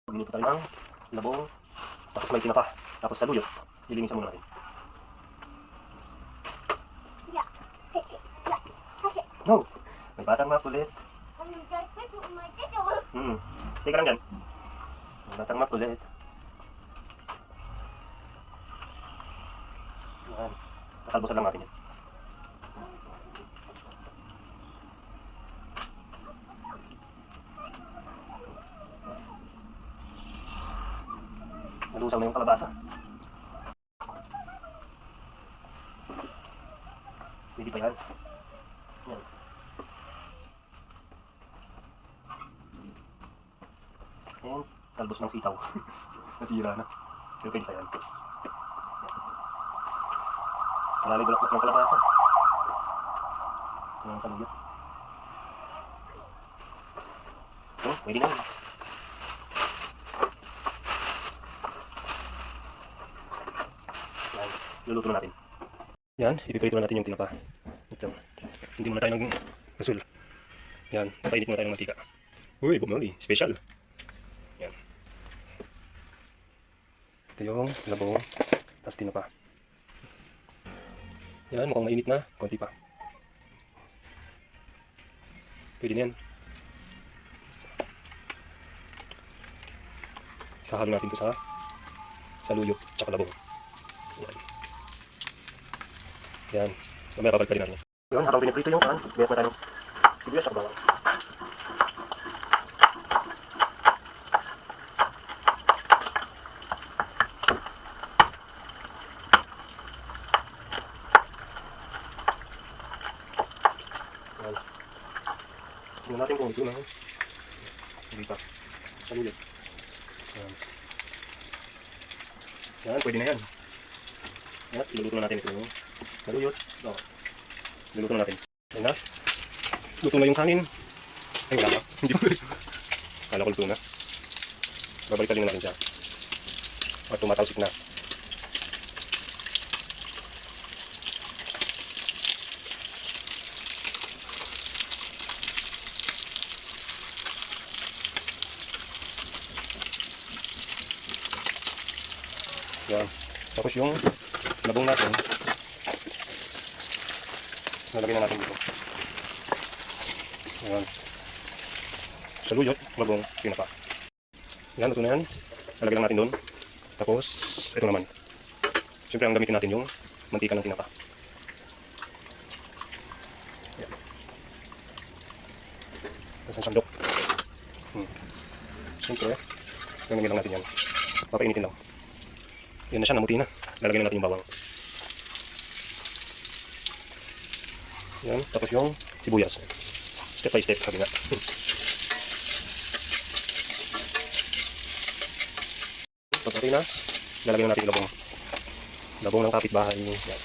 Magluluto tayo ng labong, tapos may tinapa, tapos saluyot. Lilinisan muna natin. No! May batang makulit. Teka lang dyan. May batang makulit. Yan. Nakalbusan lang natin yan. Nalusaw na yung kalabasa. Pwede pa yan. Yan. And talbos ng sitaw. Nasira na. Pero pwede pa yan. Malalay bulak-bulak ng kalabasa. Yan ang saluyot. Pwede na. Luluto na natin. Yan, ipiprito na natin yung tinapa. Ito. Hindi muna tayo ng gasol. Yan, papainit muna tayo ng mantika. Uy, bumuli. Special. Yan. Ito yung labong. Tapos tinapa. Yan, mukhang mainit na. Konti pa. Pwede na yan. Sahalo natin ito sa saluyot tsaka labong. Yan. Yan. Mamaya babalik pa rin natin. Yun, habang piniprito yung pan, bayat na tayo sibuyas at bawang. Yan. Tingnan natin kung ito na. Hindi pa. Saluyot. Yan. Yan, pwede na yan. Yan, iluluto na natin ito yung saluyot. So, iluluto na natin. Yan na. Luto na yung kanin. Ay, wala pa. Hindi pa rin. Kala ko luto na. Babalikan din natin siya. At tumatalsik na. Yan. Tapos yung labong natin, nalagay na natin dito. Ayan. Saluyot, labong, tinapa. Yan, ito na yan. Nalagay lang natin doon. Tapos, ito naman. Siyempre, ang gamitin natin yung mantika ng tinapa. Ayan. Isang sandok. Siyempre, gagawin lang natin yan. Papainitin lang. Yan na siya, namuti na. Lalagyan na natin yung bawang. Yan, tapos yung sibuyas. Step by step, sabi nga. Pagkati na, lalagyan na natin yung labong. Labong ng kapitbahay. Yan.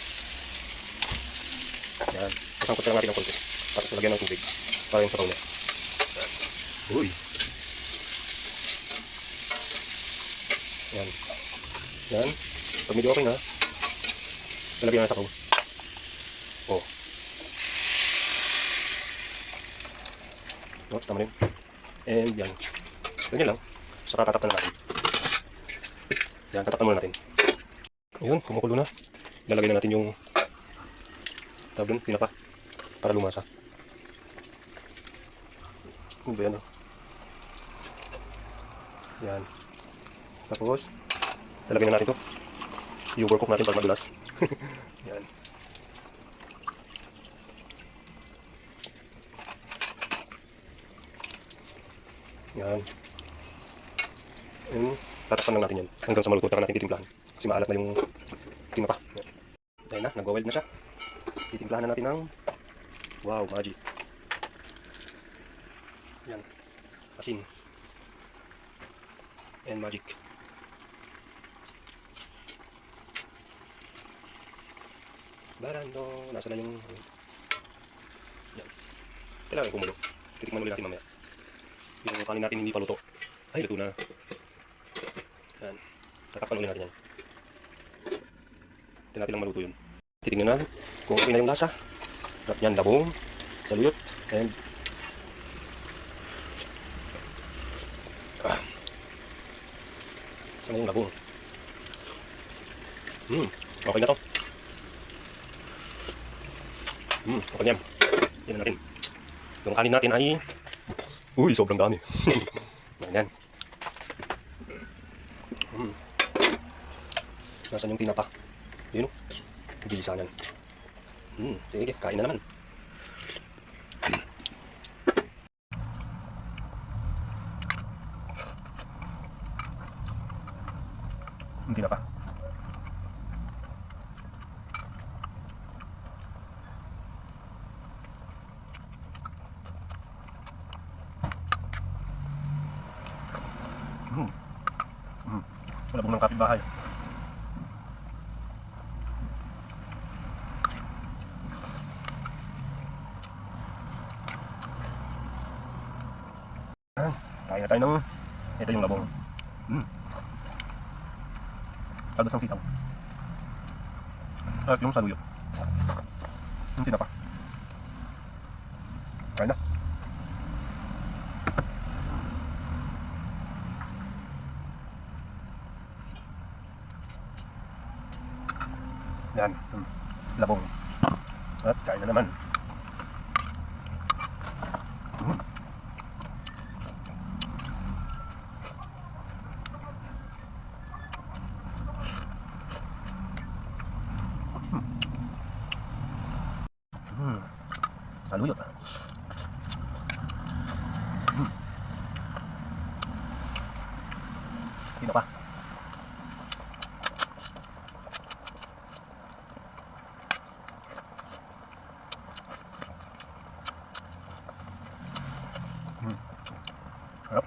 Yan. Pasangkot lang natin ng konti. Tapos lalagyan ng tubig. Para yung sabaw niya. Yan. Uy! Yan. Yan. Pag medyo okay na, lalagyan na sa sabaw. Oh. No, tama rin. And yan. Ganyan lang. Saka tatakpan na natin. Yan, tatakpan muna natin. Ayun, kumukulo na. Lalagyan na natin yung tawag dun, tinapa. Para lumasa. Ano ba yan? Oh? Yan. Tapos, lalagyan na natin ito. I-overcook natin para madulas. Yan. Yan. And tatakpan lang natin yan. Hanggang sa maluto. Taka natin titimplahan. Kasi maalat na yung tinapa. Yan. Ayun na, nag-weld na siya. Titimplahan na natin ng wow, magic. Yan. Asin. And magic. Barando, nasa na yung yan. Kailangan kumulo. Titikman ulit natin mamaya. Yung kanin natin hindi pa luto. Ay, luto na. Yan. Tatakpan ulit natin yan. Hindi natin lang maluto yun. Titignan natin kung okay na yung lasa. Sarap yan, labong, saluyot, and Saan na yung labong? Okay na to. Okay yan. Yan na natin. Yung kanin natin ay... Uy, sobrang dami. Ayan. Nasaan yung tinapa? Yun o. Bisa yan. Sige, kain na naman. Yung tinapa. Malabong ng kapitbahay. Kain na tayo ng ito yung labong. Talbos ng sitaw. At yung saluyot. Yung tinapa. Kain na. Yan. Labong. At kain na naman. Saluyot. Tinapa. Harap.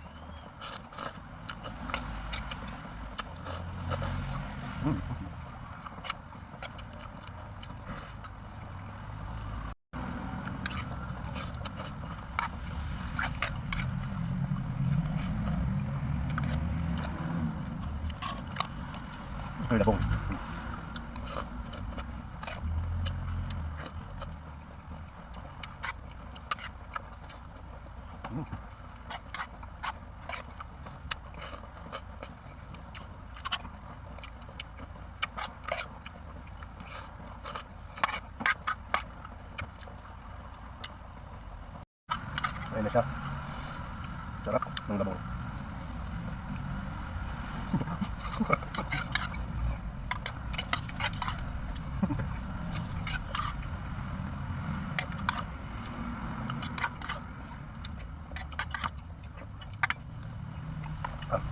Ito yung labong. Ayan na siya. Sarap ng labong.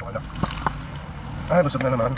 Okay na. Ay, busog na naman.